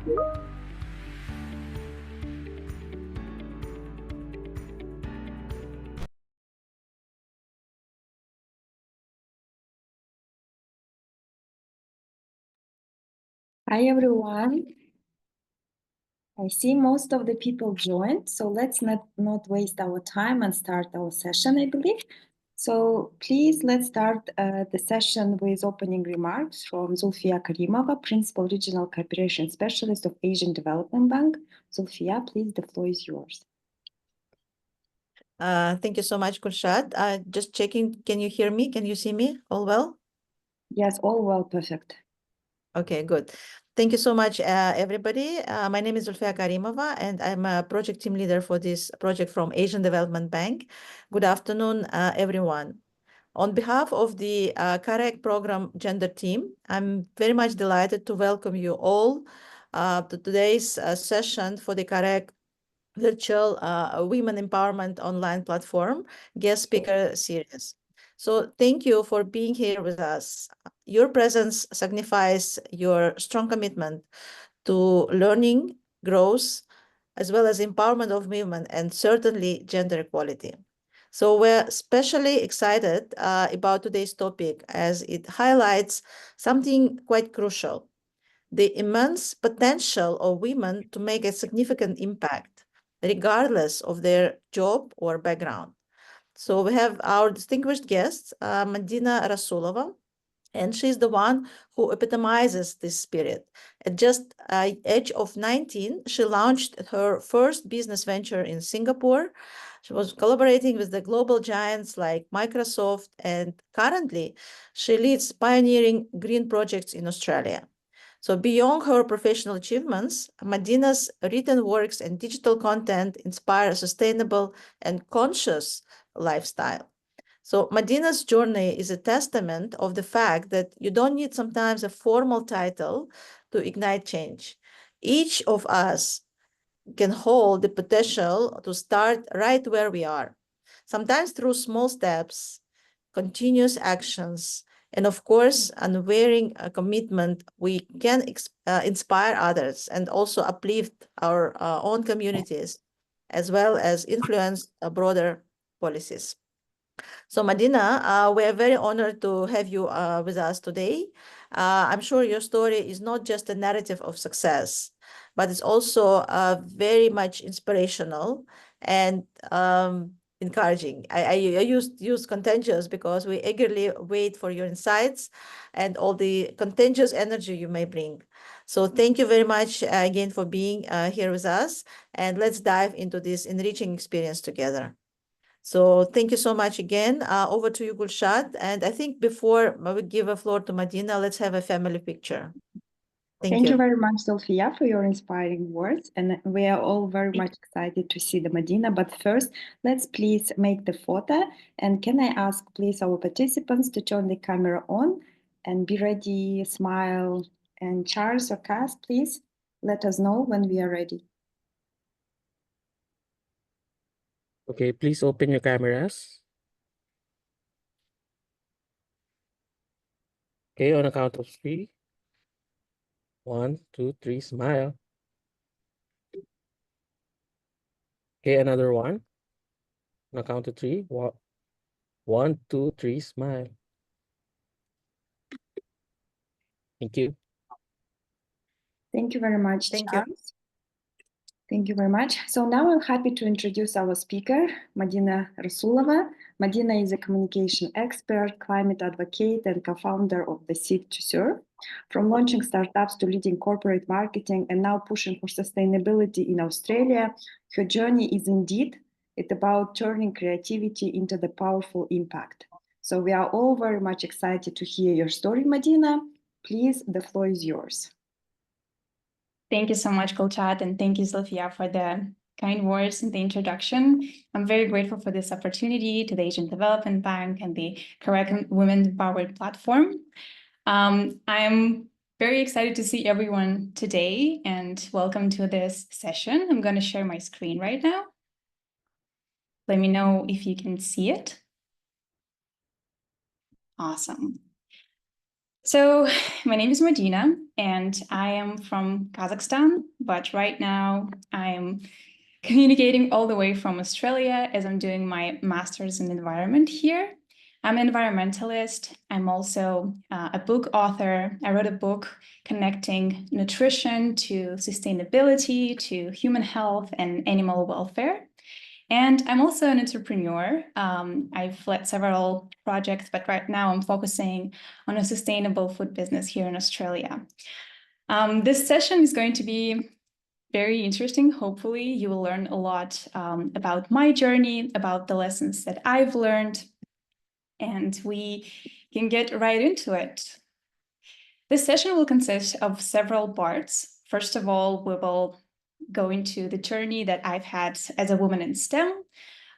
Hi, everyone. I see most of the people joined, so let's not waste our time and start our session, I believe. So please, let's start the session with opening remarks from Zulfiya Karimova, Principal Regional Cooperation Specialist of Asian Development Bank. Zulfiya, please, the floor is yours. Thank you so much, Gulshad. Just checking, can you hear me? Can you see me? All well? Yes, all well, perfect. Okay, good. Thank you so much, everybody. My name is Zulfiya Karimova, and I'm a project team leader for this project from Asian Development Bank. Good afternoon, everyone. On behalf of the CAREC program gender team, I'm very much delighted to welcome you all to today's session for the CAREC virtual women empowerment online platform guest speaker series. So thank you for being here with us. Your presence signifies your strong commitment to learning, growth, as well as empowerment of women and certainly gender equality. So we're especially excited about today's topic as it highlights something quite crucial: the immense potential of women to make a significant impact, regardless of their job or background. So we have our distinguished guest, Madina Rassulova, and she's the one who epitomizes this spirit. At just age of 19, she launched her first business venture in Singapore. She was collaborating with the global giants like Microsoft, and currently she leads pioneering green projects in Australia. So beyond her professional achievements, Madina's written works and digital content inspire a sustainable and conscious lifestyle. So Madina's journey is a testament of the fact that you don't need sometimes a formal title to ignite change. Each of us can hold the potential to start right where we are, sometimes through small steps, continuous actions, and of course, unwavering commitment. We can inspire others and also uplift our own communities, as well as influence broader policies. So Madina, we are very honored to have you with us today. I'm sure your story is not just a narrative of success, but it's also very much inspirational and encouraging. I use contagious because we eagerly wait for your insights and all the contagious energy you may bring. So thank you very much again for being here with us, and let's dive into this enriching experience together. So thank you so much again. Over to you, Gulshad. And I think before we give a floor to Madina, let's have a family picture. Thank you very much, Zulfiya, for your inspiring words. And we are all very much excited to see the Madina. But first, let's please make the photo. And can I ask, please, our participants to turn the camera on and be ready, smile. And Charles or Cass, please let us know when we are ready. Okay, please open your cameras. Okay, on a count of 3. 1, 2, 3, smile. Okay, another one. On a count of 3. 1, 2, 3, smile. Thank you. Thank you very much, Thank Charles. you. Thank you very much. So now I'm happy to introduce our speaker, Madina Rassulova. Madina is a communication expert, climate advocate, and co-founder of the Seek to Serve. From launching startups to leading corporate marketing and now pushing for sustainability in Australia, her journey is indeed about turning creativity into the powerful impact. So we are all very much excited to hear your story, Madina. Please, the floor is yours. Thank you so much, Gulshad, and thank you, Zulfiya, for the kind words in the introduction. I'm very grateful for this opportunity to the Asian Development Bank and the CAREC Women Powered platform. I'm very excited to see everyone today, and welcome to this session. I'm going to share my screen right now. Let me know if you can see it. Awesome. So my name is Madina, and I am from Kazakhstan, but right now I'm communicating all the way from Australia as I'm doing my master's in environment here. I'm an environmentalist. I'm also a book author. I wrote a book connecting nutrition to sustainability, to human health and animal welfare. And I'm also an entrepreneur. I've led several projects, but right now I'm focusing on a sustainable food business here in Australia. This session is going to be very interesting. Hopefully, you will learn a lot about my journey, about the lessons that I've learned, and we can get right into it. This session will consist of several parts. First of all, we will go into the journey that I've had as a woman in STEM.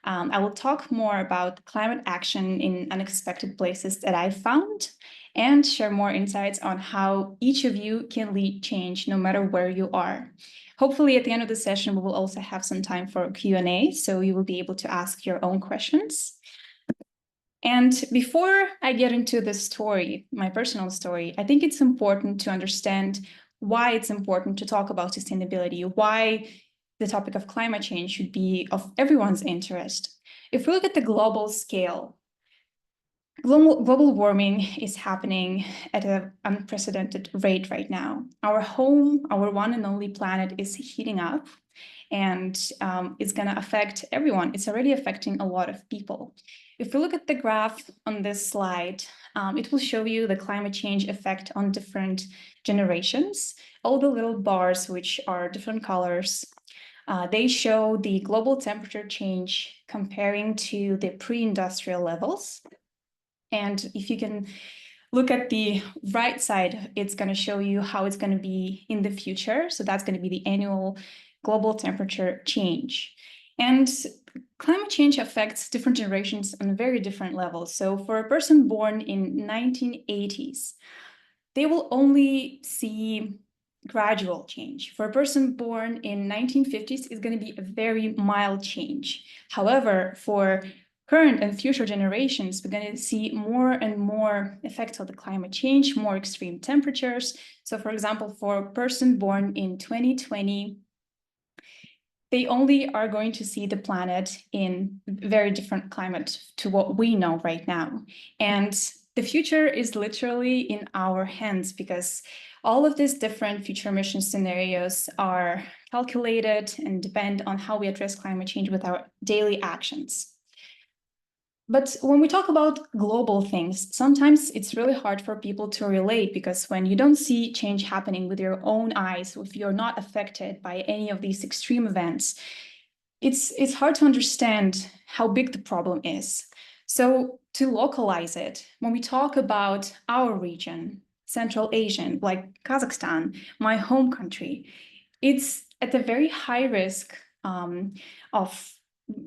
I will talk more about climate action in unexpected places that I've found and share more insights on how each of you can lead change no matter where you are. Hopefully, at the end of the session, we will also have some time for Q&A, so you will be able to ask your own questions. And before I get into the story, my personal story, I think it's important to understand why it's important to talk about sustainability, why the topic of climate change should be of everyone's interest. If we look at the global scale, global warming is happening at an unprecedented rate right now. Our home, our one and only planet, is heating up, and it's going to affect everyone. It's already affecting a lot of people. If we look at the graph on this slide, it will show you the climate change effect on different generations. All the little bars, which are different colors, they show the global temperature change comparing to the pre-industrial levels. And if you can look at the right side, it's going to show you how it's going to be in the future. So that's going to be the annual global temperature change. And climate change affects different generations on very different levels. So for a person born in 1980s, they will only see gradual change. For a person born in 1950s, it's going to be a very mild change. However, for current and future generations, we're going to see more and more effects of the climate change, more extreme temperatures. So for example, for a person born in 2020, they only are going to see the planet in very different climate to what we know right now. And the future is literally in our hands because all of these different future emission scenarios are calculated and depend on how we address climate change with our daily actions. But when we talk about global things, sometimes it's really hard for people to relate because when you don't see change happening with your own eyes, if you're not affected by any of these extreme events, it's hard to understand how big the problem is. So to localize it, when we talk about our region, Central Asian, like Kazakhstan, my home country, it's at a very high risk of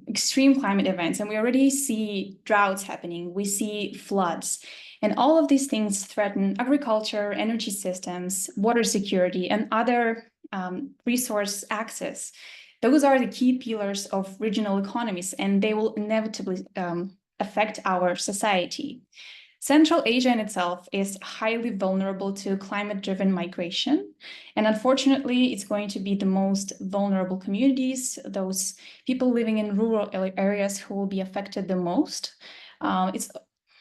extreme climate events, and we already see droughts happening, we see floods, and all of these things threaten agriculture, energy systems, water security, and other resource access. Those are the key pillars of regional economies, and they will inevitably affect our society. Central Asia in itself is highly vulnerable to climate-driven migration. And unfortunately, it's going to be the most vulnerable communities, those people living in rural areas who will be affected the most. It's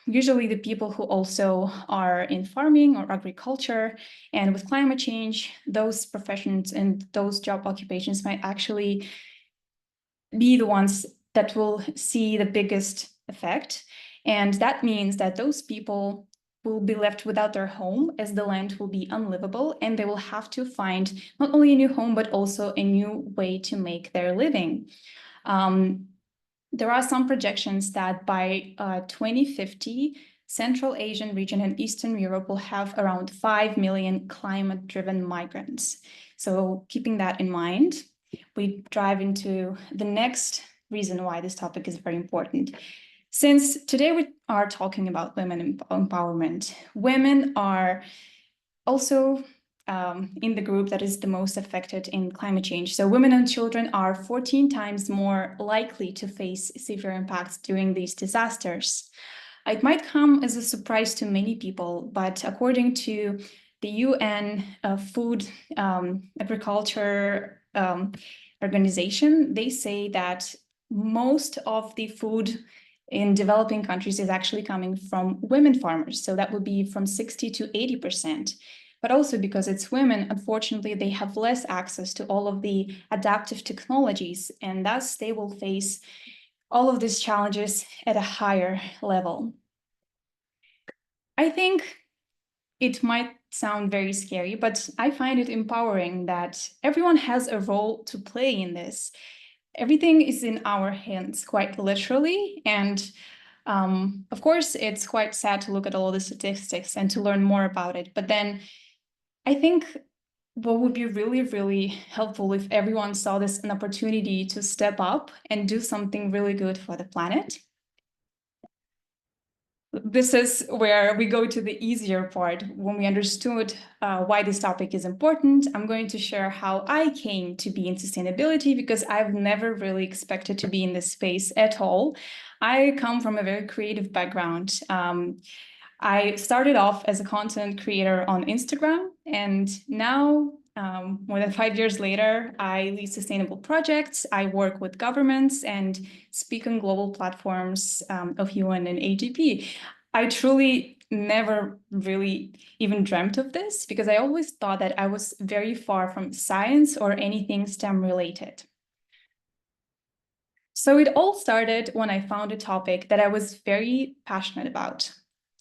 usually the people who also are in farming or agriculture. And with climate change, those professions and those job occupations might actually be the ones that will see the biggest effect. And that means that those people will be left without their home as the land will be unlivable, and they will have to find not only a new home, but also a new way to make their living. There are some projections that by 2050, Central Asian region and Eastern Europe will have around 5 million climate-driven migrants. So keeping that in mind, we dive into the next reason why this topic is very important. Since today we are talking about women empowerment, women are also in the group that is the most affected in climate change. So women and children are 14 times more likely to face severe impacts during these disasters. It might come as a surprise to many people, but according to the UN Food Agriculture Organization, they say that most of the food in developing countries is actually coming from women farmers. So that would be from 60 to 80%. But also because it's women, unfortunately, they have less access to all of the adaptive technologies, and thus they will face all of these challenges at a higher level. I think it might sound very scary, but I find it empowering that everyone has a role to play in this. Everything is in our hands, quite literally. And of course, it's quite sad to look at all the statistics and to learn more about it. But then I think what would be really, really helpful if everyone saw this an opportunity to step up and do something really good for the planet. This is where we go to the easier part. When we understood why this topic is important, I'm going to share how I came to be in sustainability, because I've never really expected to be in this space at all. I come from a very creative background. I started off as a content creator on Instagram, and now, more than 5 years later, I lead sustainable projects. I work with governments and speak on global platforms of UN and AGP. I truly never really even dreamt of this, because I always thought that I was very far from science or anything STEM related. So it all started when I found a topic that I was very passionate about: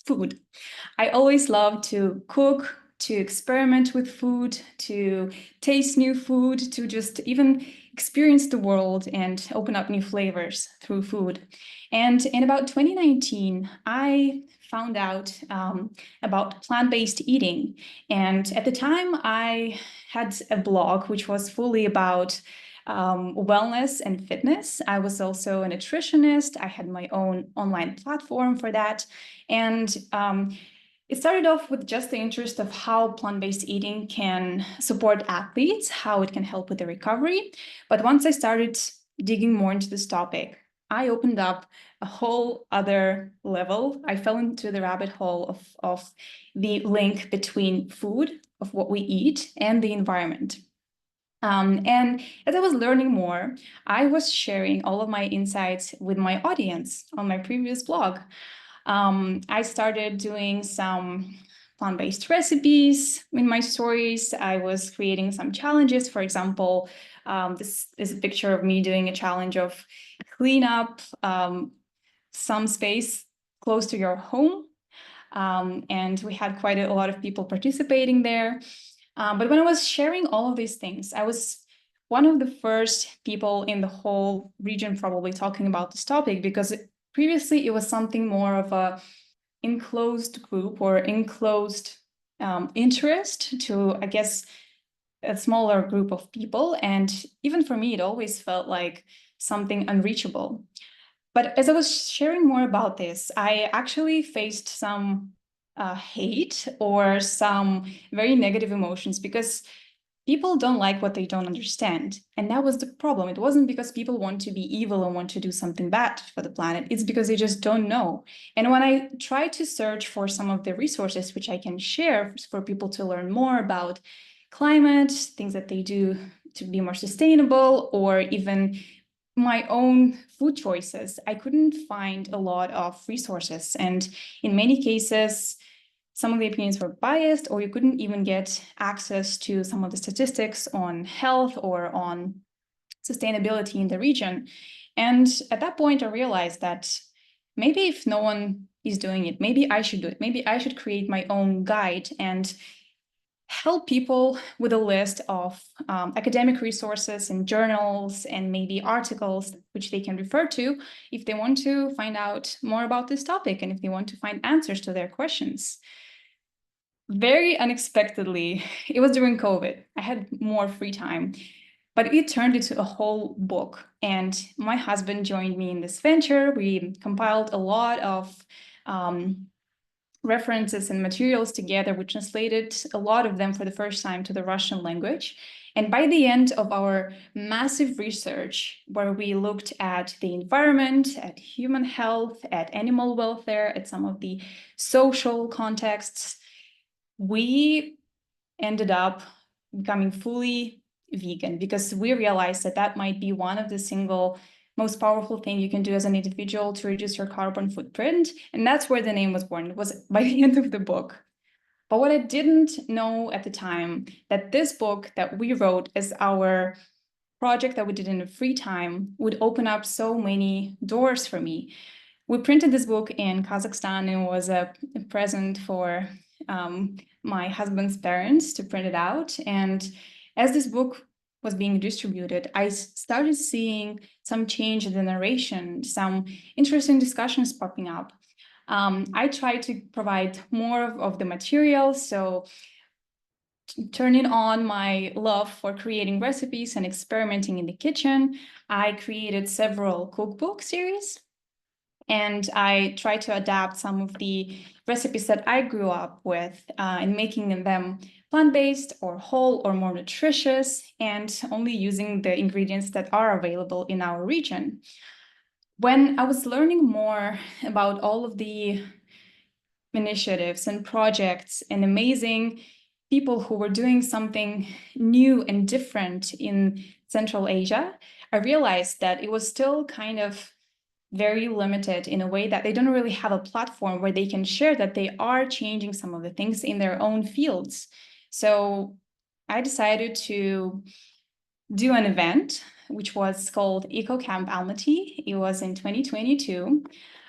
food. I always loved to cook, to experiment with food, to taste new food, to just even experience the world and open up new flavors through food. And in about 2019, I found out about plant-based eating. And at the time, I had a blog which was fully about wellness and fitness. I was also a nutritionist. I had my own online platform for that. And it started off with just the interest of how plant-based eating can support athletes, how it can help with the recovery. But once I started digging more into this topic, I opened up a whole other level. I fell into the rabbit hole of the link between food, of what we eat, and the environment. And as I was learning more, I was sharing all of my insights with my audience on my previous blog. I started doing some plant-based recipes in my stories. I was creating some challenges. For example, this is a picture of me doing a challenge of clean up some space close to your home. And we had quite a lot of people participating there. But when I was sharing all of these things, I was one of the first people in the whole region probably talking about this topic, because previously it was something more of a enclosed group or enclosed interest to, I guess, a smaller group of people. And even for me, it always felt like something unreachable. But as I was sharing more about this, I actually faced some hate or some very negative emotions, because people don't like what they don't understand. And that was the problem. It wasn't because people want to be evil and want to do something bad for the planet. It's because they just don't know. And when I try to search for some of the resources which I can share for people to learn more about climate, things that they do to be more sustainable, or even my own food choices, I couldn't find a lot of resources. And in many cases, some of the opinions were biased, or you couldn't even get access to some of the statistics on health or on sustainability in the region. And at that point, I realized that maybe if no one is doing it, maybe I should do it. Maybe I should create my own guide and help people with a list of academic resources and journals and maybe articles which they can refer to if they want to find out more about this topic and if they want to find answers to their questions. Very unexpectedly, it was during COVID. I had more free time, but it turned into a whole book. And my husband joined me in this venture. We compiled a lot of references and materials together. We translated a lot of them for the first time to the Russian language. And by the end of our massive research, where we looked at the environment, at human health, at animal welfare, at some of the social contexts, we ended up becoming fully vegan, because we realized that that might be one of the single most powerful thing you can do as an individual to reduce your carbon footprint. And that's where the name was born. It was by the end of the book. But what I didn't know at the time, that this book that we wrote as our project that we did in the free time would open up so many doors for me. We printed this book in Kazakhstan, and it was a present for my husband's parents to print it out. And as this book was being distributed, I started seeing some change in the narration, some interesting discussions popping up. I tried to provide more of the material, so turning on my love for creating recipes and experimenting in the kitchen, I created several cookbook series. And I try to adapt some of the recipes that I grew up with and making them plant-based or whole or more nutritious, and only using the ingredients that are available in our region. When I was learning more about all of the initiatives and projects and amazing people who were doing something new and different in Central Asia, I realized that it was still kind of very limited in a way that they don't really have a platform where they can share that they are changing some of the things in their own fields. So I decided to do an event, which was called Eco Camp Almaty. It was in 2022.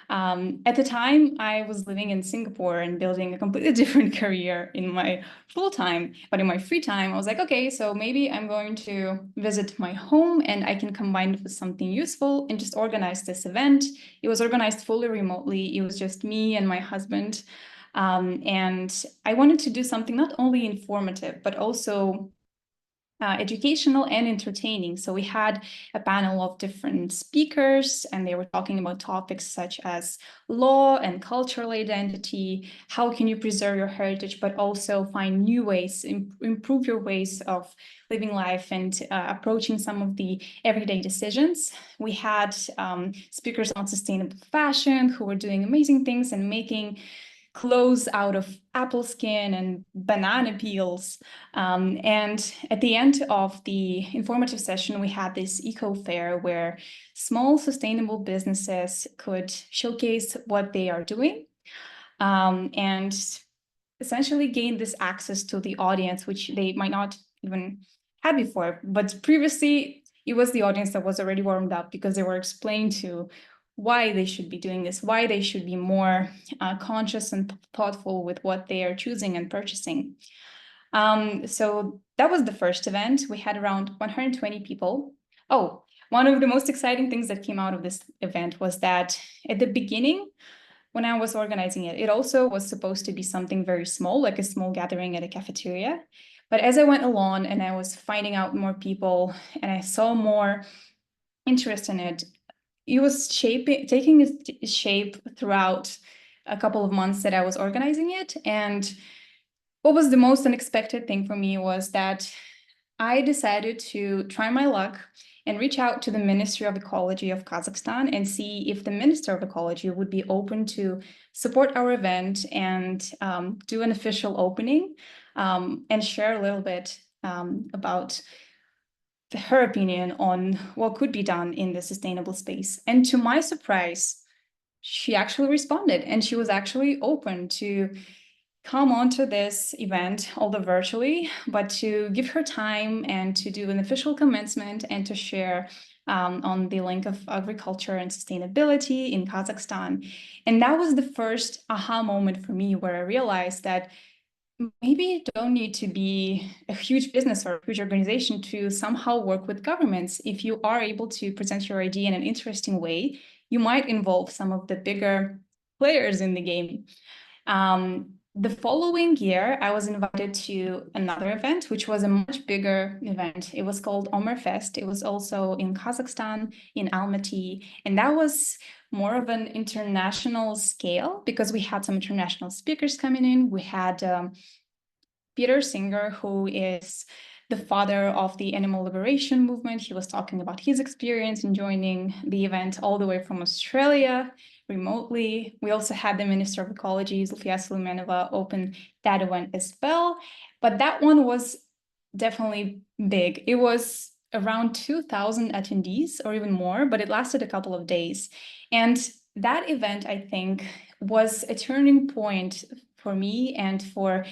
At the time, I was living in Singapore and building a completely different career in my full time. But in my free time, I was like, okay, so maybe I'm going to visit my home and I can combine it with something useful and just organize this event. It was organized fully remotely. It was just me and my husband. And I wanted to do something not only informative, but also educational and entertaining. So we had a panel of different speakers, and they were talking about topics such as law and cultural identity. How can you preserve your heritage, but also find new ways, improve your ways of living life and approaching some of the everyday decisions. We had speakers on sustainable fashion who were doing amazing things and making clothes out of apple skin and banana peels. And at the end of the informative session, we had this eco fair where small sustainable businesses could showcase what they are doing and essentially gain this access to the audience, which they might not even had before. But previously, it was the audience that was already warmed up because they were explained to why they should be doing this, why they should be more conscious and thoughtful with what they are choosing and purchasing. So that was the first event. We had around 120 people. Oh, one of the most exciting things that came out of this event was that at the beginning, when I was organizing it, it also was supposed to be something very small, like a small gathering at a cafeteria. But as I went along and I was finding out more people and I saw more interest in it, it was taking its shape throughout a couple of months that I was organizing it. And what was the most unexpected thing for me was that I decided to try my luck and reach out to the Ministry of Ecology of Kazakhstan and see if the Minister of Ecology would be open to support our event and do an official opening and share a little bit about her opinion on what could be done in the sustainable space. And to my surprise, she actually responded, and she was actually open to come onto this event, although virtually, but to give her time and to do an official commencement and to share on the link of agriculture and sustainability in Kazakhstan. And that was the first aha moment for me, where I realized that maybe you don't need to be a huge business or a huge organization to somehow work with governments. If you are able to present your idea in an interesting way, you might involve some of the bigger players in the game. The following year, I was invited to another event, which was a much bigger event. It was called Omerfest. It was also in Kazakhstan, in Almaty, and that was more of an international scale because we had some international speakers coming in. We had Peter Singer, who is the father of the animal liberation movement. He was talking about his experience in joining the event all the way from Australia remotely. We also had the Minister of Ecology, Zulfiya Suleimanova, open that event as well. But that one was definitely big. It was around 2,000 attendees or even more, but it lasted a couple of days. And that event, I think, was a turning point for me and for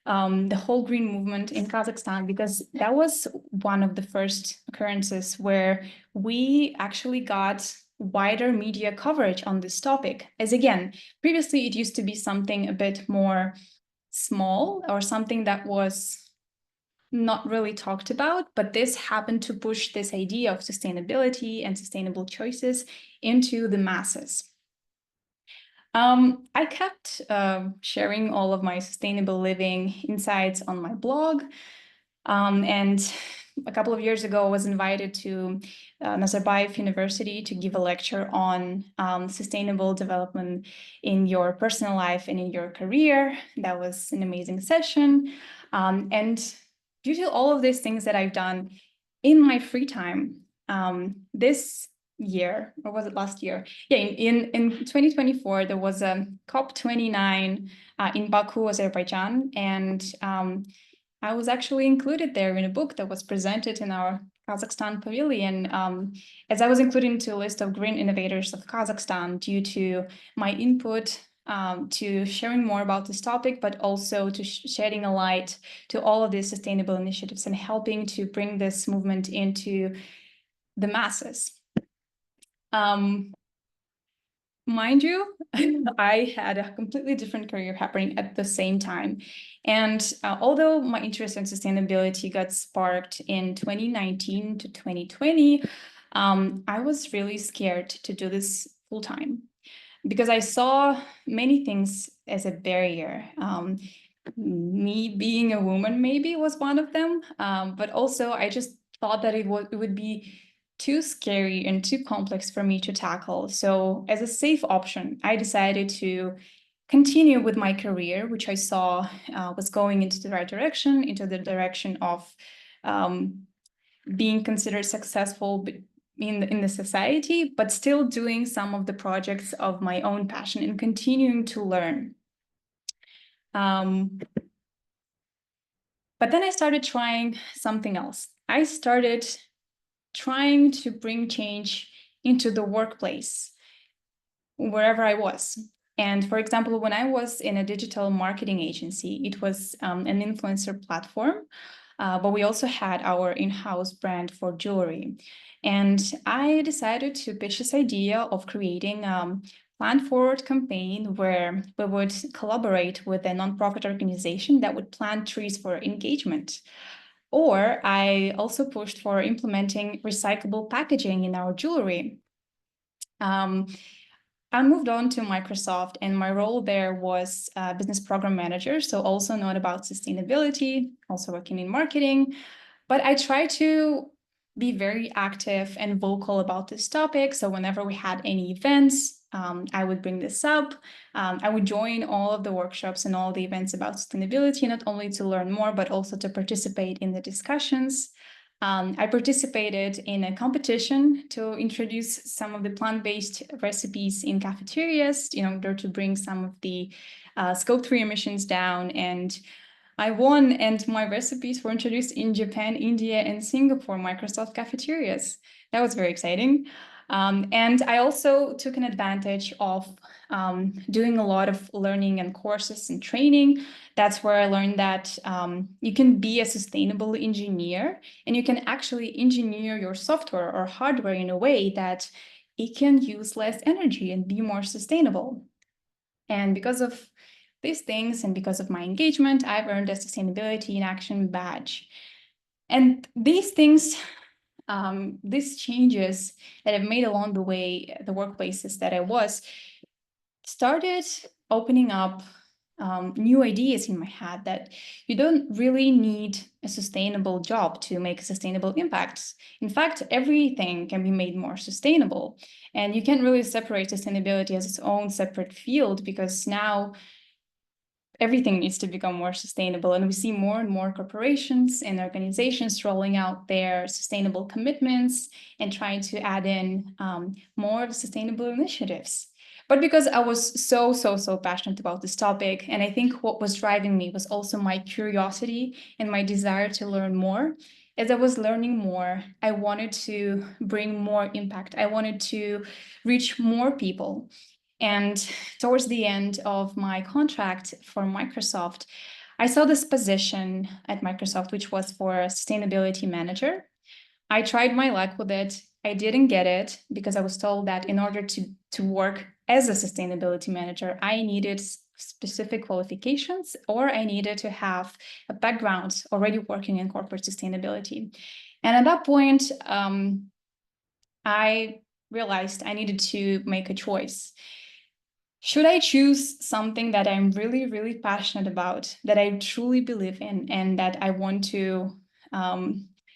the whole green movement in Kazakhstan, because that was one of the first occurrences where we actually got wider media coverage on this topic. As again, previously it used to be something a bit more small or something that was not really talked about, but this happened to push this idea of sustainability and sustainable choices into the masses. I kept sharing all of my sustainable living insights on my blog. And a couple of years ago, I was invited to Nazarbayev University to give a lecture on sustainable development in your personal life and in your career. That was an amazing session. And due to all of these things that I've done in my free time, this year, or was it last year? Yeah, in 2024, there was a COP29 in Baku, Azerbaijan, and I was actually included there in a book that was presented in our Kazakhstan pavilion, as I was included into a list of green innovators of Kazakhstan due to my input to sharing more about this topic, but also to shedding a light to all of these sustainable initiatives and helping to bring this movement into the masses. Mind you, I had a completely different career happening at the same time. And although my interest in sustainability got sparked in 2019 to 2020, I was really scared to do this full time because I saw many things as a barrier. Me being a woman maybe was one of them, but also I just thought that it would be too scary and too complex for me to tackle. So as a safe option, I decided to continue with my career, which I saw was going into the right direction, into the direction of being considered successful in the society, but still doing some of the projects of my own passion and continuing to learn. But then I started trying something else. I started trying to bring change into the workplace, wherever I was. And for example, when I was in a digital marketing agency, it was an influencer platform, but we also had our in-house brand for jewelry. And I decided to pitch this idea of creating a Plant Forward campaign where we would collaborate with a nonprofit organization that would plant trees for engagement. Or I also pushed for implementing recyclable packaging in our jewelry. I moved on to Microsoft, and my role there was business program manager, so also not about sustainability, also working in marketing. But I try to be very active and vocal about this topic. So whenever we had any events, I would bring this up. I would join all of the workshops and all the events about sustainability, not only to learn more, but also to participate in the discussions. I participated in a competition to introduce some of the plant-based recipes in cafeterias in order to bring some of the Scope 3 emissions down. And I won, and my recipes were introduced in Japan, India, and Singapore Microsoft cafeterias. That was very exciting. And I also took an advantage of doing a lot of learning and courses and training. That's where I learned that you can be a sustainable engineer, and you can actually engineer your software or hardware in a way that it can use less energy and be more sustainable. And because of these things and because of my engagement, I've earned a Sustainability in Action badge. And these things, these changes that I've made along the way, the workplaces that I was, started opening up new ideas in my head that you don't really need a sustainable job to make a sustainable impact. In fact, everything can be made more sustainable. And you can't really separate sustainability as its own separate field, because now everything needs to become more sustainable. And we see more and more corporations and organizations rolling out their sustainable commitments and trying to add in more sustainable initiatives. But because I was so passionate about this topic, and I think what was driving me was also my curiosity and my desire to learn more. As I was learning more, I wanted to bring more impact. I wanted to reach more people. And towards the end of my contract for Microsoft, I saw this position at Microsoft, which was for a sustainability manager. I tried my luck with it. I didn't get it because I was told that in order to work as a sustainability manager, I needed specific qualifications, or I needed to have a background already working in corporate sustainability. And at that point, I realized I needed to make a choice. Should I choose something that I'm really passionate about, that I truly believe in, and that I want to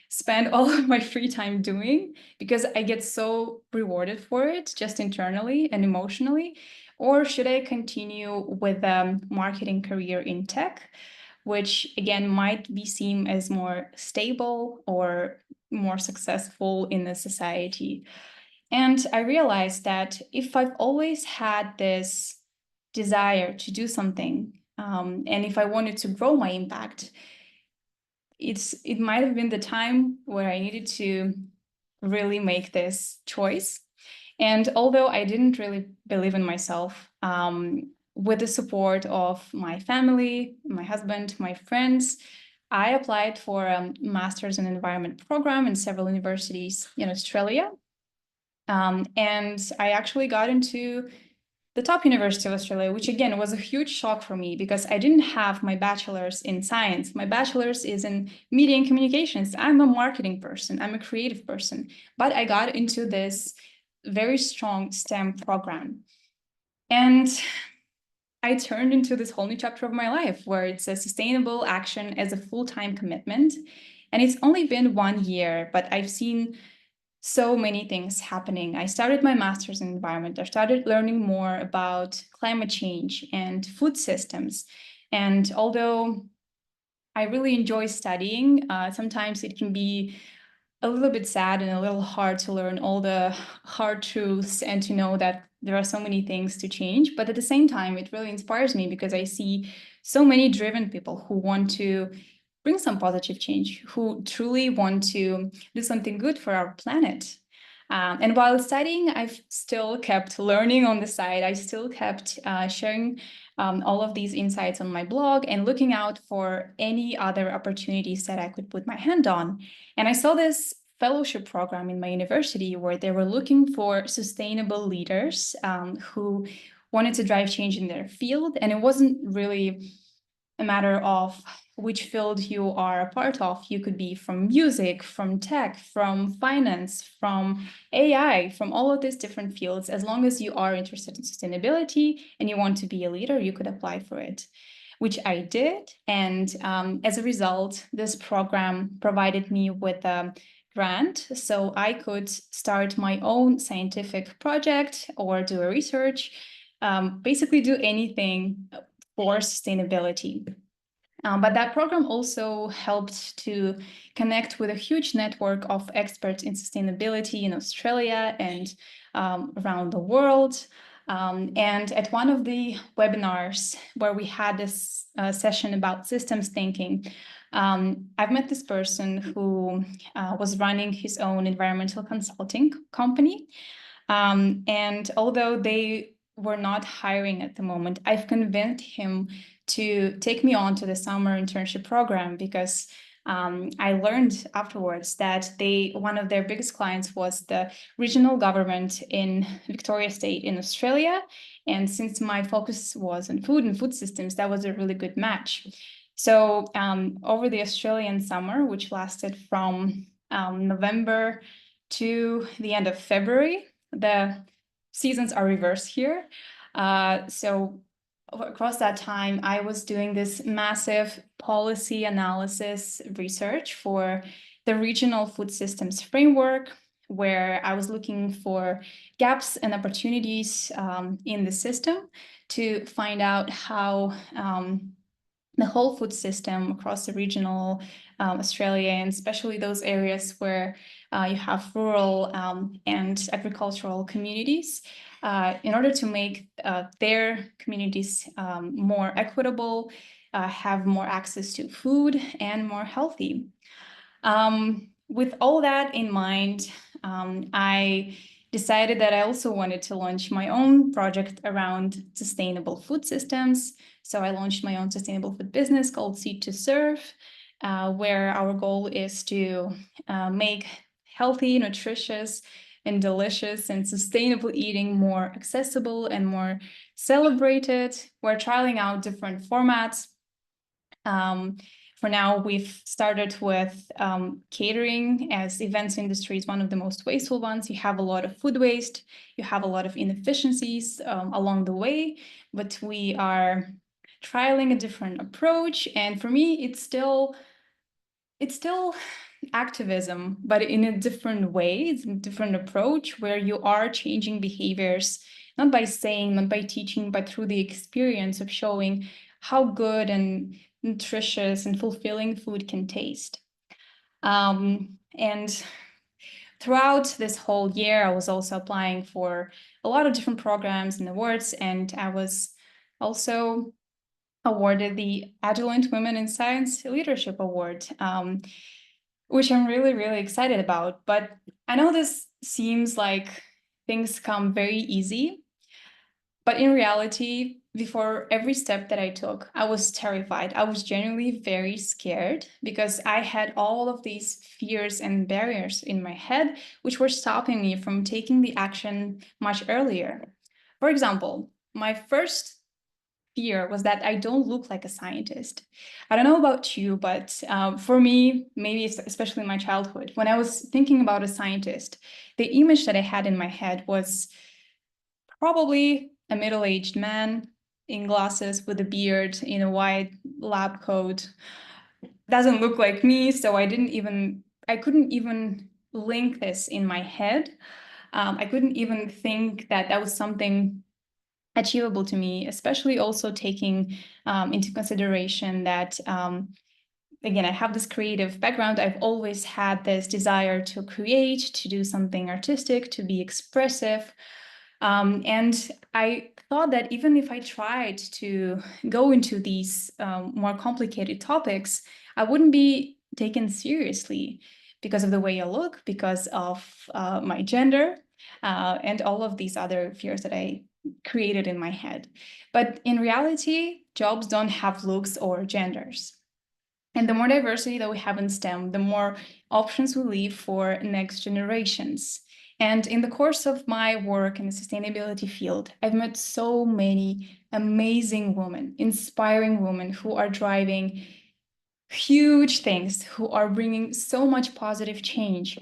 spend all of my free time doing because I get so rewarded for it, just internally and emotionally? Or should I continue with a marketing career in tech, which again might be seen as more stable or more successful in the society? And I realized that if I've always had this desire to do something, and if I wanted to grow my impact, it might have been the time where I needed to really make this choice. And although I didn't really believe in myself, with the support of my family, my husband, my friends, I applied for a master's in environment program in several universities in Australia. And I actually got into the top university of Australia, which again was a huge shock for me because I didn't have my bachelor's in science. My bachelor's is in media and communications. I'm a marketing person. I'm a creative person. But I got into this very strong STEM program. And I turned into this whole new chapter of my life where it's a sustainable action as a full-time commitment. And it's only been 1 year, but I've seen so many things happening. I started my master's in environment. I started learning more about climate change and food systems. And although I really enjoy studying, sometimes it can be a little bit sad and a little hard to learn all the hard truths and to know that there are so many things to change. But at the same time, it really inspires me because I see so many driven people who want to bring some positive change, who truly want to do something good for our planet. And while studying, I've still kept learning on the side. I still kept sharing all of these insights on my blog and looking out for any other opportunities that I could put my hand on. And I saw this fellowship program in my university where they were looking for sustainable leaders who wanted to drive change in their field. And it wasn't really a matter of which field you are a part of. You could be from music, from tech, from finance, from AI, from all of these different fields. As long as you are interested in sustainability and you want to be a leader, you could apply for it, which I did. And as a result, this program provided me with a grant, so I could start my own scientific project or do a research, basically do anything for sustainability. But that program also helped to connect with a huge network of experts in sustainability in Australia and around the world. And at one of the webinars where we had this session about systems thinking, I've met this person who was running his own environmental consulting company. And although they were not hiring at the moment, I've convinced him to take me on to the summer internship program because I learned afterwards that one of their biggest clients was the regional government in Victoria State in Australia. And since my focus was on food and food systems, that was a really good match. So over the Australian summer, which lasted from November to the end of February, the seasons are reversed here. So across that time, I was doing this massive policy analysis research for the regional food systems framework, where I was looking for gaps and opportunities in the system to find out how the whole food system across the regional Australia, and especially those areas where you have rural and agricultural communities, in order to make their communities more equitable, have more access to food and more healthy. With all that in mind, I decided that I also wanted to launch my own project around sustainable food systems. So I launched my own sustainable food business called Seed to Serve, where our goal is to make healthy, nutritious, and delicious and sustainable eating more accessible and more celebrated. We're trialing out different formats. For now, we've started with catering, as events industry is one of the most wasteful ones. You have a lot of food waste, you have a lot of inefficiencies along the way, but we are trialing a different approach. And for me, it's still activism, but in a different way. It's a different approach where you are changing behaviors, not by saying, not by teaching, but through the experience of showing how good and nutritious and fulfilling food can taste. And throughout this whole year, I was also applying for a lot of different programs and awards, and I was also awarded the Agilent Women in Science Leadership Award, which I'm really, really excited about. But I know this seems like things come very easy, but in reality, before every step that I took, I was terrified. I was genuinely very scared because I had all of these fears and barriers in my head, which were stopping me from taking the action much earlier. For example, my first fear was that I don't look like a scientist. I don't know about you, but for me, maybe especially in my childhood, when I was thinking about a scientist, the image that I had in my head was probably a middle-aged man in glasses with a beard in a white lab coat. Doesn't look like me, so I couldn't even link this in my head. I couldn't even think that that was something achievable to me, especially also taking into consideration that, again, I have this creative background. I've always had this desire to create, to do something artistic, to be expressive. And I thought that even if I tried to go into these more complicated topics, I wouldn't be taken seriously because of the way I look, because of my gender, and all of these other fears that I created in my head. But in reality, jobs don't have looks or genders. And the more diversity that we have in STEM, the more options we leave for next generations. And in the course of my work in the sustainability field, I've met so many amazing women, inspiring women who are driving huge things, who are bringing so much positive change,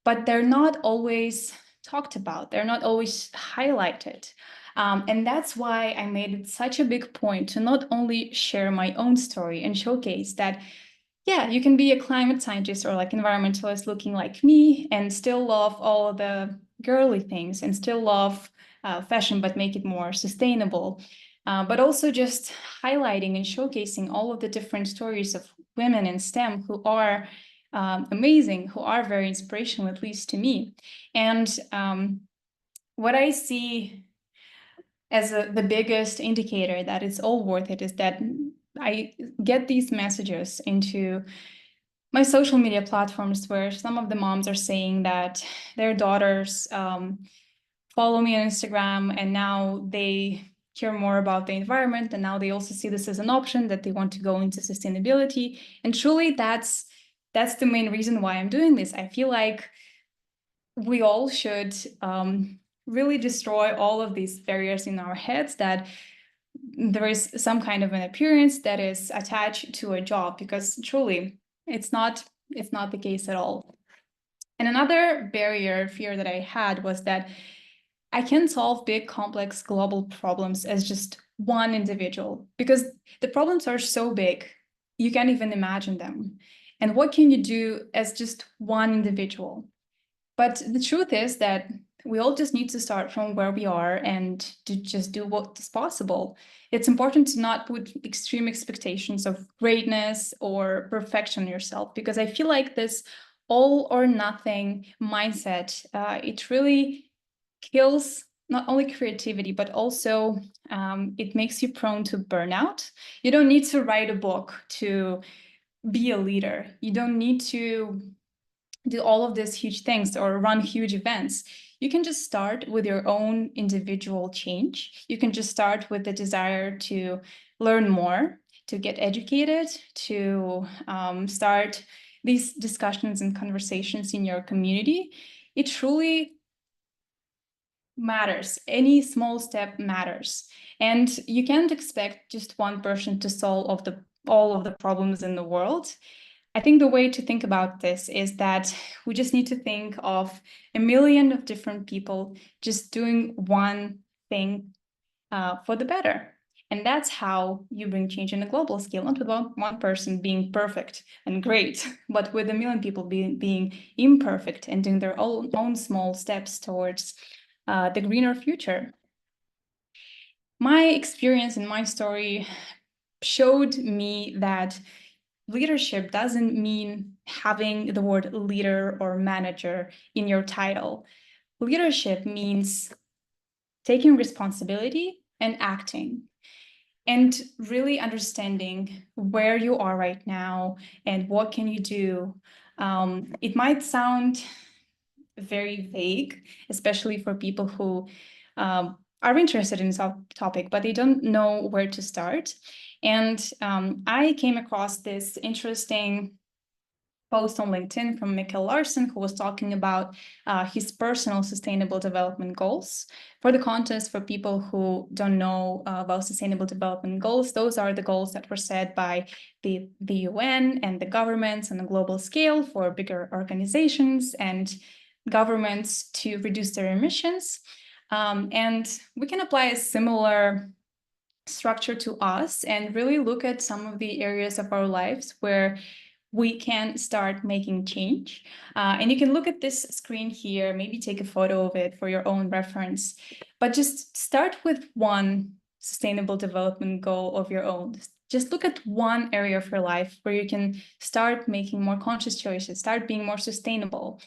but they're not always talked about. They're not always highlighted. And that's why I made it such a big point to not only share my own story and showcase that, yeah, you can be a climate scientist or like environmentalist looking like me and still love all the girly things and still love fashion, but make it more sustainable. But also just highlighting and showcasing all of the different stories of women in STEM who are amazing, who are very inspirational, at least to me. And what I see as the biggest indicator that it's all worth it is that I get these messages into my social media platforms where some of the moms are saying that their daughters follow me on Instagram and now they care more about the environment, and now they also see this as an option, that they want to go into sustainability. And truly that's the main reason why I'm doing this. I feel like we all should really destroy all of these barriers in our heads that there is some kind of an appearance that is attached to a job, because truly it's not the case at all. And another fear that I had was that I can solve big, complex global problems as just one individual, because the problems are so big, you can't even imagine them. And what can you do as just one individual? But the truth is that we all just need to start from where we are and to just do what is possible. It's important to not put extreme expectations of greatness or perfection on yourself, because I feel like this all or nothing mindset, it really kills not only creativity, but also it makes you prone to burnout. You don't need to write a book to be a leader. You don't need to do all of these huge things or run huge events. You can just start with your own individual change. You can just start with the desire to learn more, to get educated, to start these discussions and conversations in your community. It truly matters. Any small step matters. And you can't expect just one person to solve all of the problems in the world. I think the way to think about this is that we just need to think of a million of different people just doing one thing for the better. And that's how you bring change on a global scale, not with one person being perfect and great, but with a million people being imperfect and doing their own small steps towards the greener future. My experience and my story showed me that leadership doesn't mean having the word leader or manager in your title. Leadership means taking responsibility and acting, and really understanding where you are right now and what can you do. It might sound very vague, especially for people who are interested in this topic, but they don't know where to start. And I came across this interesting post on LinkedIn from Mikkel Larsen, who was talking about his personal sustainable development goals. For the context, for people who don't know about sustainable development goals, those are the goals that were set by the UN and the governments on a global scale for bigger organizations and governments to reduce their emissions. And we can apply a similar structure to us and really look at some of the areas of our lives where we can start making change. And you can look at this screen here, maybe take a photo of it for your own reference, but just start with one sustainable development goal of your own. Just look at one area of your life where you can start making more conscious choices, start being more sustainable.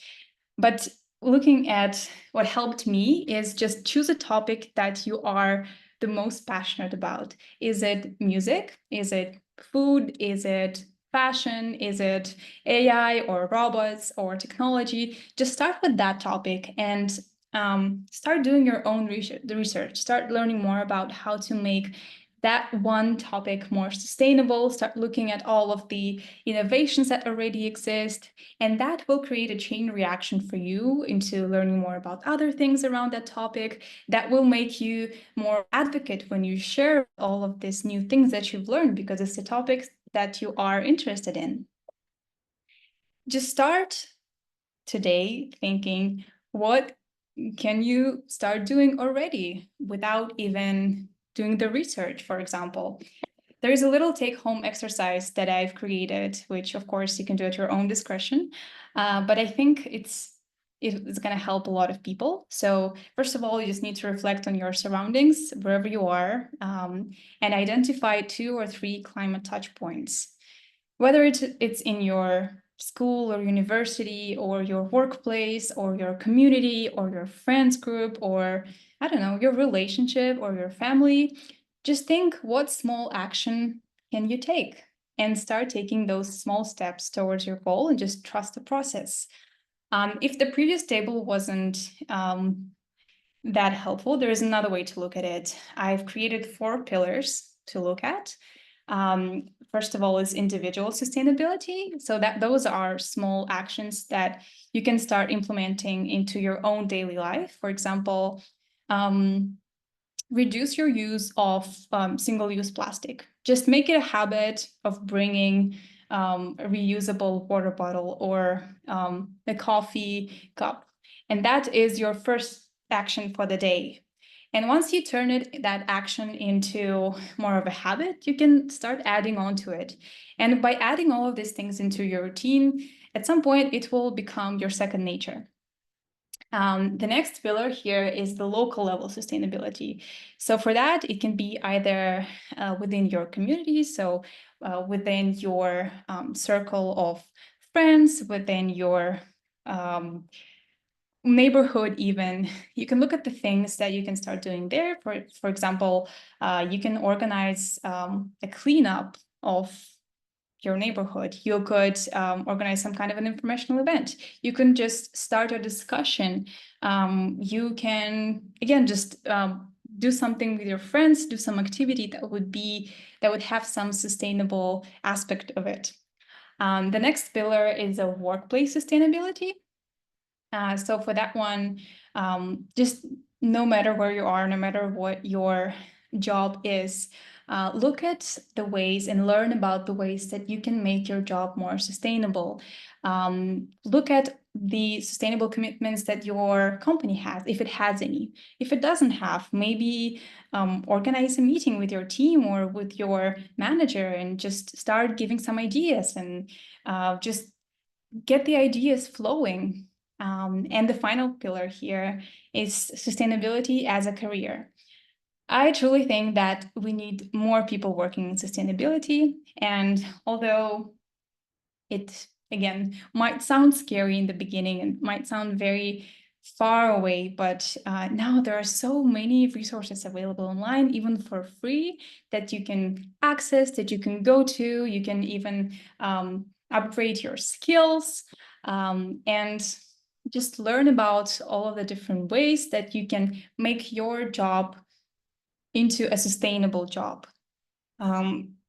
But looking at what helped me is just choose a topic that you are the most passionate about. Is it music? Is it food? Is it fashion? Is it AI or robots or technology? Just start with that topic and start doing your own research. Start learning more about how to make that one topic more sustainable. Start looking at all of the innovations that already exist, and that will create a chain reaction for you into learning more about other things around that topic. That will make you more advocate when you share all of these new things that you've learned, because it's the topics that you are interested in. Just start today thinking, what can you start doing already without even doing the research, for example? There is a little take-home exercise that I've created, which of course you can do at your own discretion, but I think it's going to help a lot of people. So first of all, you just need to reflect on your surroundings, wherever you are, and identify 2 or 3 climate touch points. Whether it's in your school or university or your workplace or your community or your friends group or, I don't know, your relationship or your family, just think, what small action can you take? And start taking those small steps towards your goal and just trust the process. If the previous table wasn't that helpful, there is another way to look at it. I've created 4 pillars to look at. First of all is individual sustainability. So that those are small actions that you can start implementing into your own daily life. For example, reduce your use of single-use plastic. Just make it a habit of bringing a reusable water bottle or a coffee cup. And that is your first action for the day. And once you turn that action into more of a habit, you can start adding on to it. And by adding all of these things into your routine, at some point, it will become your second nature. The next pillar here is the local level sustainability. So for that, it can be either within your community, so within your circle of friends, within your neighborhood even. You can look at the things that you can start doing there. For example, you can organize a cleanup of your neighborhood. You could organize some kind of an informational event. You can just start a discussion. You can, again, just do something with your friends, do some activity that would have some sustainable aspect of it. The next pillar is a workplace sustainability. So for that one, just no matter where you are, no matter what your job is, look at the ways and learn about the ways that you can make your job more sustainable. Look at the sustainable commitments that your company has, if it has any. If it doesn't have, maybe organize a meeting with your team or with your manager and just start giving some ideas and just get the ideas flowing. And the final pillar here is sustainability as a career. I truly think that we need more people working in sustainability. And although it, again, might sound scary in the beginning and might sound very far away, but now there are so many resources available online, even for free, that you can access, that you can go to. You can even upgrade your skills and just learn about all of the different ways that you can make your job into a sustainable job.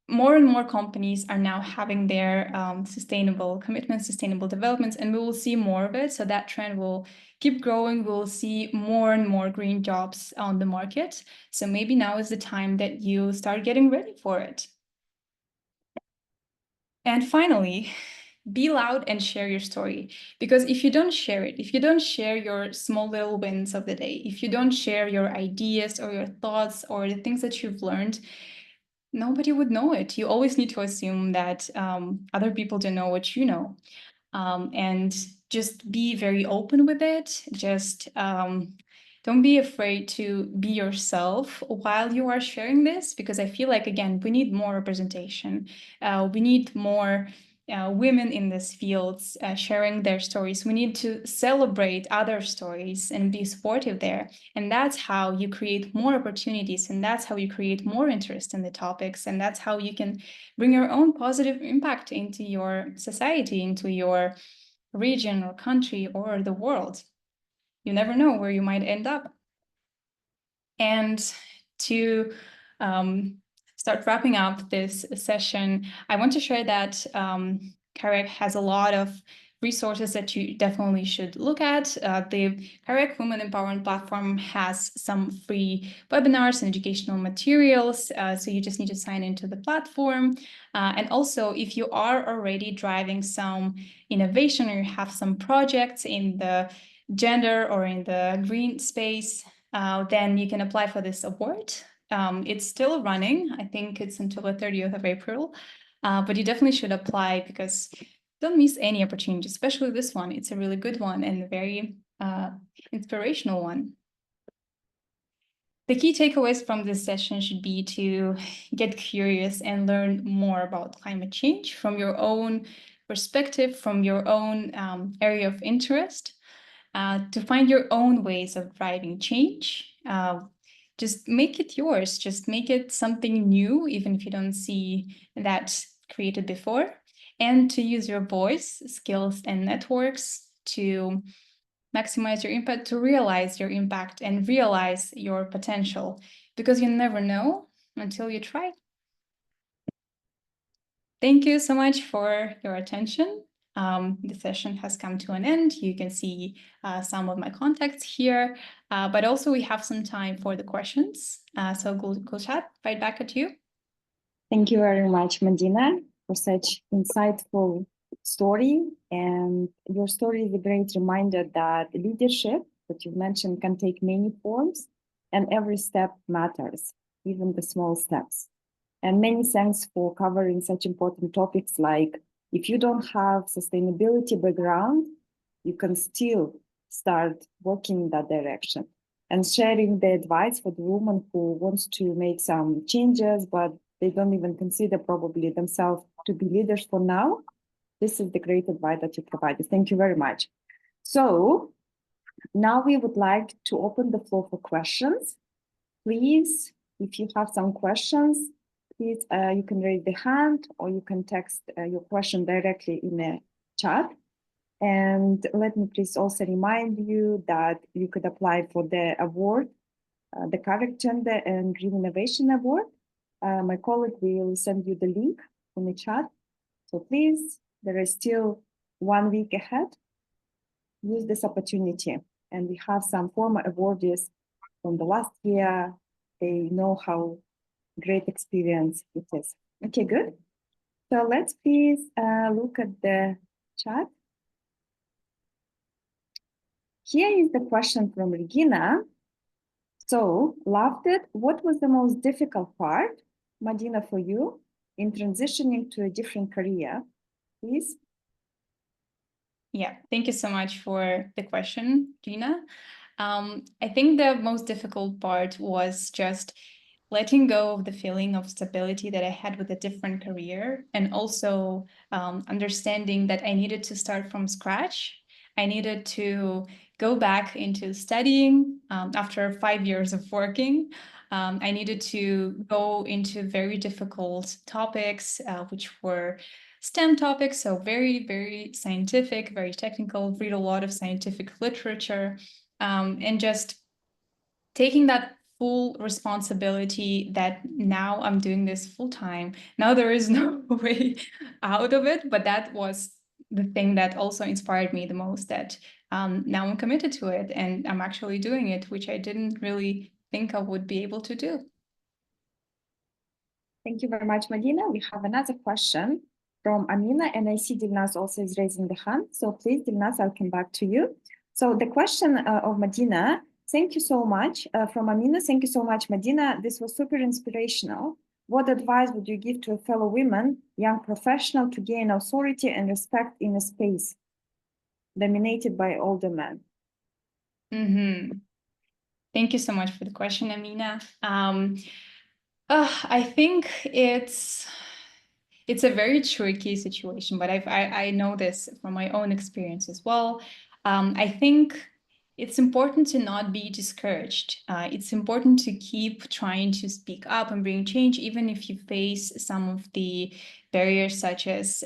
More and more companies are now having their sustainable commitments, sustainable developments, and we will see more of it. So that trend will keep growing. We'll see more and more green jobs on the market. So maybe now is the time that you start getting ready for it. And finally, be loud and share your story. Because if you don't share it, if you don't share your small little wins of the day, if you don't share your ideas or your thoughts or the things that you've learned, nobody would know it. You always need to assume that other people don't know what you know. And just be very open with it. Just don't be afraid to be yourself while you are sharing this, because I feel like, again, we need more representation. We need more women in these fields sharing their stories. We need to celebrate other stories and be supportive there. And that's how you create more opportunities, and that's how you create more interest in the topics, and that's how you can bring your own positive impact into your society, into your region or country or the world. You never know where you might end up. And to start wrapping up this session, I want to share that CAREC has a lot of resources that you definitely should look at. The CAREC Women Empowerment Platform has some free webinars and educational materials, so you just need to sign into the platform. And also, if you are already driving some innovation or you have some projects in the gender or in the green space, then you can apply for this award. It's still running. I think it's until the 30th of April, but you definitely should apply, because don't miss any opportunity, especially this one. It's a really good one and a very inspirational one. The key takeaways from this session should be to get curious and learn more about climate change from your own perspective, from your own area of interest, to find your own ways of driving change. Just make it yours. Just make it something new, even if you don't see that created before. And to use your voice, skills, and networks to maximize your impact, to realize your impact and realize your potential, because you never know until you try. Thank you so much for your attention. The session has come to an end. You can see some of my contacts here, but also we have some time for the questions. So Gulshat, right back at you. Thank you very much, Madina, for such insightful story. And your story is a great reminder that leadership that you mentioned can take many forms, and every step matters, even the small steps. And many thanks for covering such important topics, like if you don't have sustainability background, you can still start working in that direction, and sharing the advice for the woman who wants to make some changes, but they don't even consider probably themselves to be leaders for now. This is the great advice that you provided. Thank you very much. So now we would like to open the floor for questions. Please, if you have some questions, please, you can raise the hand or you can text your question directly in the chat. And let me please also remind you that you could apply for the award, the CAREC Gender and Green Innovation Award. My colleague will send you the link in the chat. So please, there is still 1 week ahead. Use this opportunity. And we have some former awardees from the last year. They know how great experience it is. Okay, good. So let's please look at the chat. Here is the question from Regina. So, loved it. What was the most difficult part, Madina, for you in transitioning to a different career? Please. Yeah, thank you so much for the question, Gina. I think the most difficult part was just letting go of the feeling of stability that I had with a different career, and also understanding that I needed to start from scratch. I needed to go back into studying after 5 years of working. I needed to go into very difficult topics, which were STEM topics, so very, very scientific, very technical, read a lot of scientific literature, and just taking that full responsibility that now I'm doing this full time. Now there is no way out of it, but that was the thing that also inspired me the most, that now I'm committed to it and I'm actually doing it, which I didn't really think I would be able to do. Thank you very much, Madina. We have another question from Amina, and I see Dilnaz also is raising the hand. So please, Dilnaz, I'll come back to you. So the question of Madina, thank you so much, from Amina. Thank you so much, Madina. This was super inspirational. What advice would you give to a fellow woman, young professional, to gain authority and respect in a space dominated by older men? Thank you so much for the question, Amina. I think it's a very tricky situation, but I know this from my own experience as well. I think it's important to not be discouraged. It's important to keep trying to speak up and bring change, even if you face some of the barriers, such as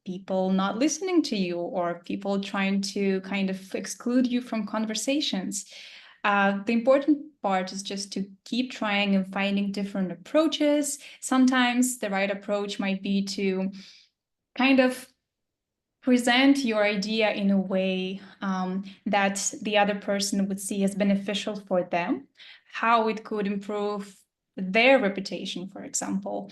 people not listening to you or people trying to kind of exclude you from conversations. The important part is just to keep trying and finding different approaches. Sometimes the right approach might be to kind of present your idea in a way that the other person would see as beneficial for them, how it could improve their reputation, for example.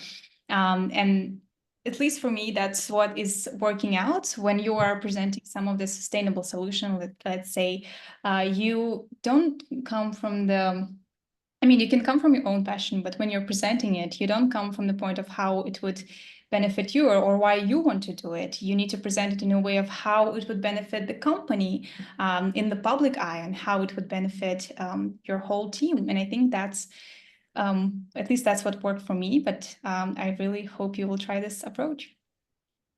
And at least for me, that's what is working out when you are presenting some of the sustainable solution. Let's say you don't come from you can come from your own passion, but when you're presenting it, you don't come from the point of how it would benefit you or why you want to do it. You need to present it in a way of how it would benefit the company in the public eye, and how it would benefit your whole team. And I think that's, at least that's what worked for me, but I really hope you will try this approach.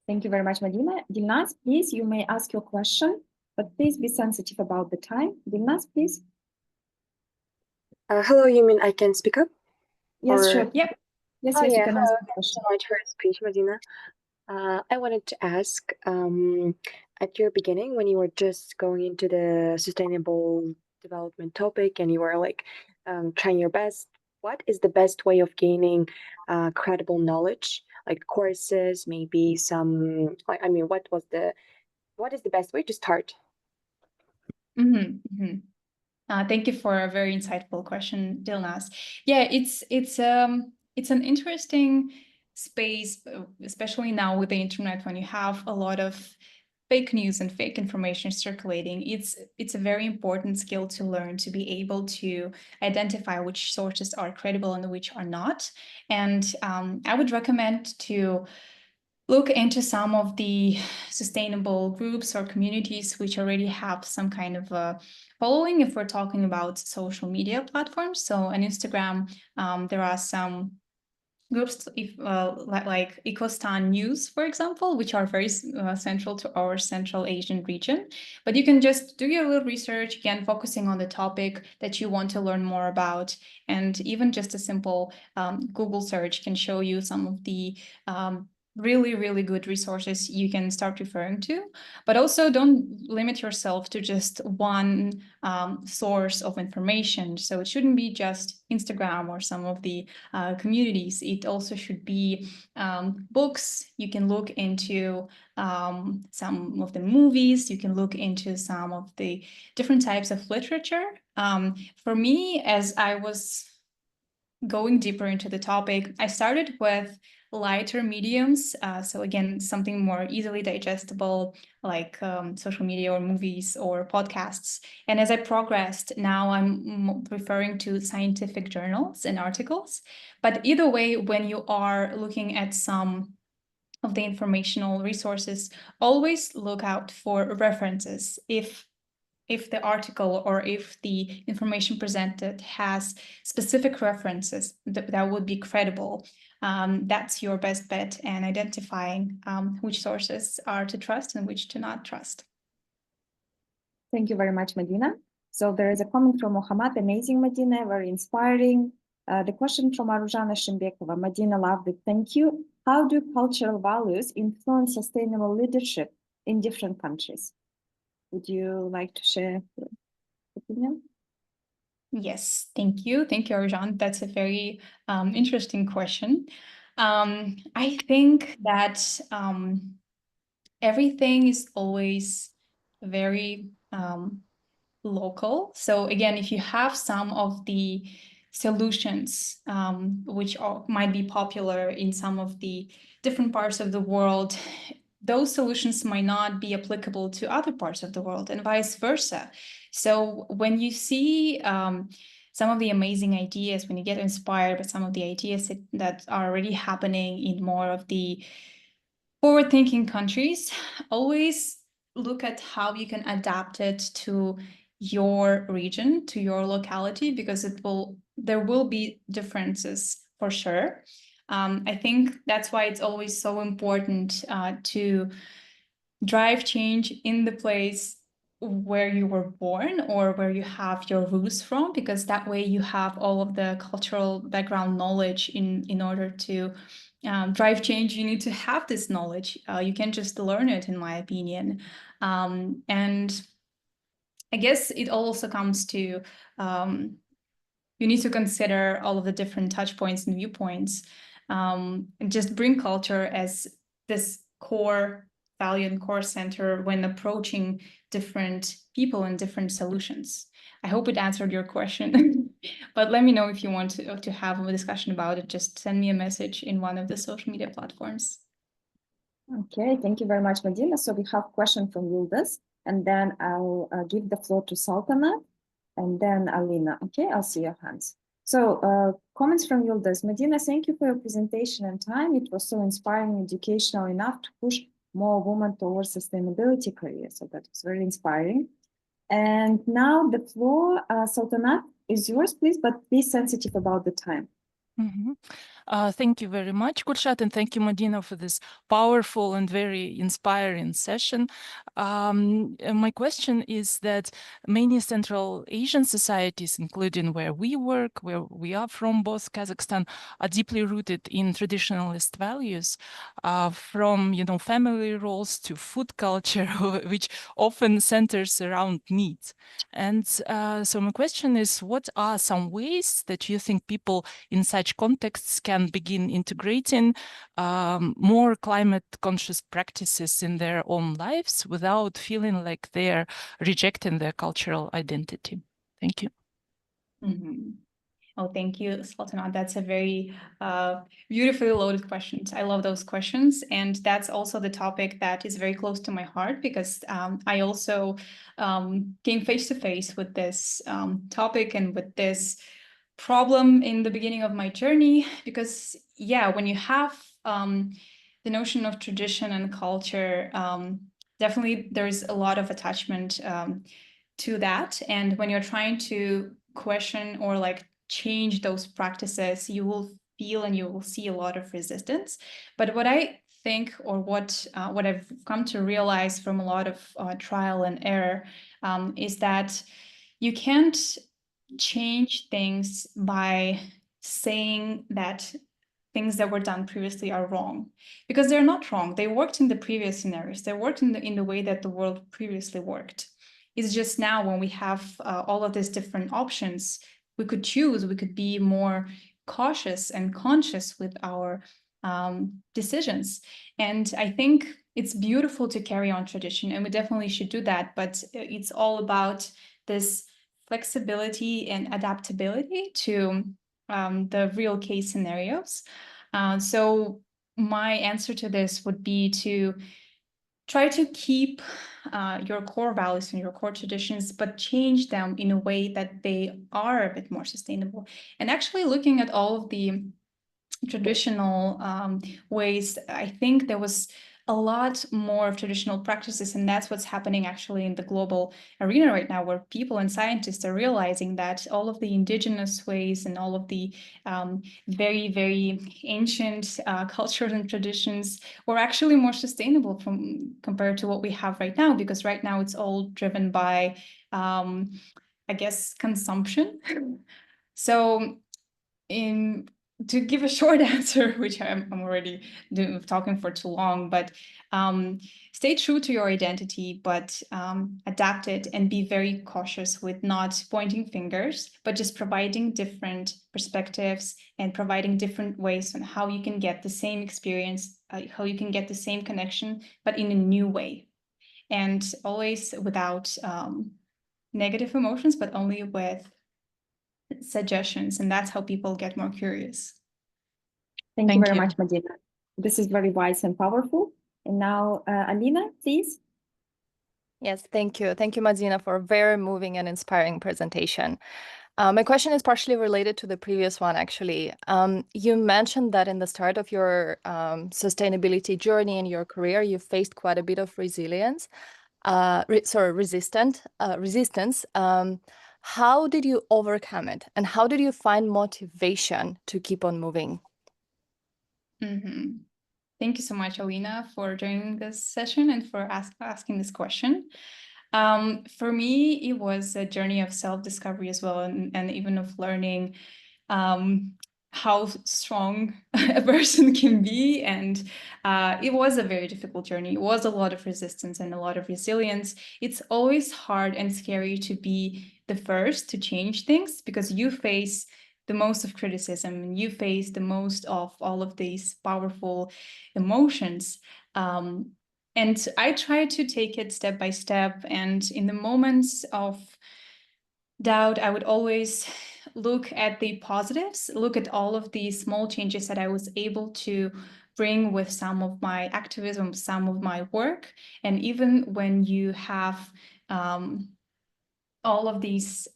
Thank you very much, Madina. Dilnaz, please, you may ask your question, but please be sensitive about the time. Dilnaz, please. Hello, you mean I can speak up? Yes, Or- sure. Yep. Yes, Oh, yes, yeah. you can ask the Thank you question. so much for your speech, Madina. I wanted to ask, at your beginning, when you were just going into the sustainable development topic and you were like trying your best, what is the best way of gaining credible knowledge? Like courses, maybe some, what is the best way to start? Thank you for a very insightful question, Dilnaz. Yeah, it's an interesting space, especially now with the internet, when you have a lot of fake news and fake information circulating. It's a very important skill to learn, to be able to identify which sources are credible and which are not. And I would recommend to look into some of the sustainable groups or communities which already have some kind of a following if we're talking about social media platforms. So on Instagram, there are some groups like Ecostan News, for example, which are very central to our Central Asian region. But you can just do your little research, again, focusing on the topic that you want to learn more about. And even just a simple Google search can show you some of the really, really good resources you can start referring to. But also don't limit yourself to just one source of information. So it shouldn't be just Instagram or some of the communities. It also should be books. You can look into some of the movies. You can look into some of the different types of literature. For me, as I was going deeper into the topic, I started with lighter mediums. So again, something more easily digestible, like social media or movies or podcasts. And as I progressed, now I'm referring to scientific journals and articles. But either way, when you are looking at some of the informational resources, always look out for references. If the article or if the information presented has specific references that would be credible, that's your best bet in identifying which sources are to trust and which to not trust. Thank you very much, Madina. So there is a comment from Mohammad, amazing, Madina, very inspiring. The question from Aruzhana Shimbekova, Madina, loved it, thank you. How do cultural values influence sustainable leadership in different countries? Would you like to share your opinion? Yes, thank you. Thank you, Arjan. That's a very interesting question. I think that everything is always very local. So again, if you have some of the solutions which might be popular in some of the different parts of the world, those solutions might not be applicable to other parts of the world and vice versa. So when you see some of the amazing ideas, when you get inspired by some of the ideas that are already happening in more of the forward-thinking countries, always look at how you can adapt it to your region, to your locality, because there will be differences for sure. I think that's why it's always so important to drive change in the place where you were born or where you have your roots from, because that way you have all of the cultural background knowledge in order to drive change. You need to have this knowledge. You can't just learn it, in my opinion. And I guess it also comes to you need to consider all of the different touch points and viewpoints, and just bring culture as this core value and core center when approaching different people and different solutions. I hope it answered your question, but let me know if you want to have a discussion about it. Just send me a message in one of the social media platforms. Okay, thank you very much, Madina. So we have a question from Yildiz, and then I'll give the floor to Sultana, and then Alina. Okay, I'll see your hands. So comments from Yildiz. Madina, thank you for your presentation and time. It was so inspiring and educational enough to push more women towards sustainability careers. So that was very inspiring. And now the floor, Sultana, is yours, please, but be sensitive about the time. Thank you very much, Gulshat, and thank you, Madina, for this powerful and very inspiring session. My question is that many Central Asian societies, including where we work, where we are from, both Kazakhstan, are deeply rooted in traditionalist values, from family roles to food culture, which often centers around meat. And so my question is, what are some ways that you think people in such contexts can begin integrating more climate conscious practices in their own lives without feeling like they're rejecting their cultural identity? Thank you. Mm-hmm. Oh, thank you, Sultana. That's a very beautifully loaded question. I love those questions. And that's also the topic that is very close to my heart, because I also came face to face with this topic and with this problem in the beginning of my journey. Because, yeah, when you have the notion of tradition and culture, definitely there's a lot of attachment to that. And when you're trying to question or like change those practices, you will feel and you will see a lot of resistance. But what I think, or what I've come to realize from a lot of trial and error, is that you can't change things by saying that things that were done previously are wrong, because they're not wrong. They worked in the previous scenarios. They worked in the way that the world previously worked. It's just now when we have all of these different options, we could choose, we could be more cautious and conscious with our decisions. And I think it's beautiful to carry on tradition, and we definitely should do that, but it's all about this flexibility and adaptability to the real case scenarios. So my answer to this would be to try to keep your core values and your core traditions, but change them in a way that they are a bit more sustainable. And actually looking at all of the traditional ways, I think there was a lot more of traditional practices, and that's what's happening actually in the global arena right now, where people and scientists are realizing that all of the indigenous ways and all of the very, very ancient cultures and traditions were actually more sustainable compared to what we have right now, because right now it's all driven by, I guess, consumption. So to give a short answer, which I'm already talking for too long, but stay true to your identity, but adapt it and be very cautious with not pointing fingers, but just providing different perspectives and providing different ways on how you can get the same experience, how you can get the same connection, but in a new way. And always without negative emotions, but only with suggestions, and that's how people get more curious. Thank you very much, Madina. This is very wise and powerful. And now, Alina, please. Yes, thank you. Thank you, Madina, for a very moving and inspiring presentation. My question is partially related to the previous one, actually. You mentioned that in the start of your sustainability journey in your career, you faced quite a bit of resistance. How did you overcome it? And how did you find motivation to keep on moving? Mm-hmm. Thank you so much, Alina, for joining this session and for asking this question. For me, it was a journey of self-discovery as well, and even of learning how strong a person can be. And it was a very difficult journey. It was a lot of resistance and a lot of resilience. It's always hard and scary to be the first to change things, because you face the most of criticism, and you face the most of all of these powerful emotions. And I try to take it step by step. And in the moments of doubt, I would always look at the positives, look at all of the small changes that I was able to bring with some of my activism, some of my work. And even when you have all of these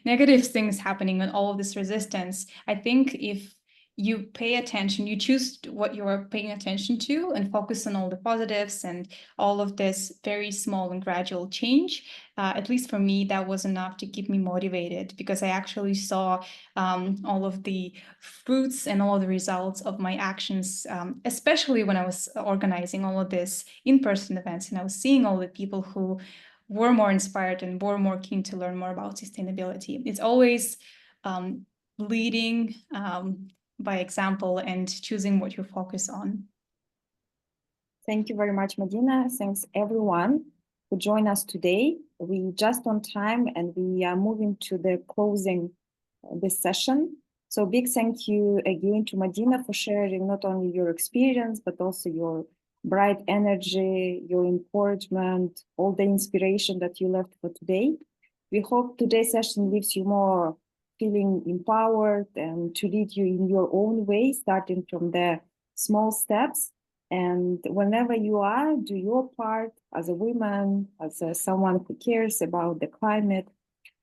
negative things happening and all of this resistance, I think if you pay attention, you choose what you're paying attention to and focus on all the positives and all of this very small and gradual change, at least for me, that was enough to keep me motivated, because I actually saw all of the fruits and all of the results of my actions, especially when I was organizing all of this in-person events, and I was seeing all the people who were more inspired and were more keen to learn more about sustainability. It's always leading by example and choosing what you focus on. Thank you very much, Madina. Thanks everyone who joined us today. We just on time, and we are moving to the closing this session. So big thank you again to Madina for sharing not only your experience, but also your bright energy, your encouragement, all the inspiration that you left for today. We hope today's session leaves you more feeling empowered and to lead you in your own way, starting from the small steps. And whenever you are, do your part as a woman, as someone who cares about the climate.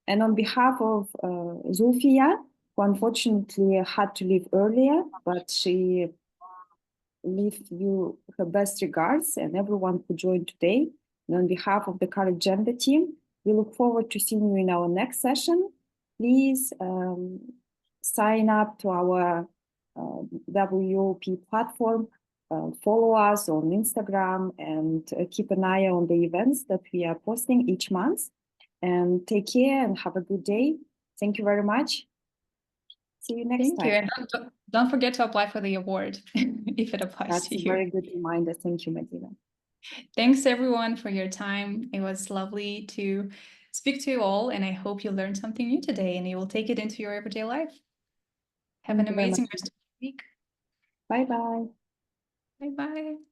And on behalf of Zulfiya, who unfortunately had to leave earlier, but she leave you her best regards and everyone who joined today. And on behalf of the CAREC Gender team, we look forward to seeing you in our next session. Please sign up to our WEOP platform, follow us on Instagram, and keep an eye on the events that we are posting each month. And take care and have a good day. Thank you very much. See you next time. Thank you. And don't forget to apply for the award if it applies That's to a you. very good reminder. Thank you, Madina. Thanks everyone for your time. It was lovely to speak to you all, and I hope you learned something new today and you will take it into your everyday life. Have an amazing rest of the week. Bye-bye. Bye-bye.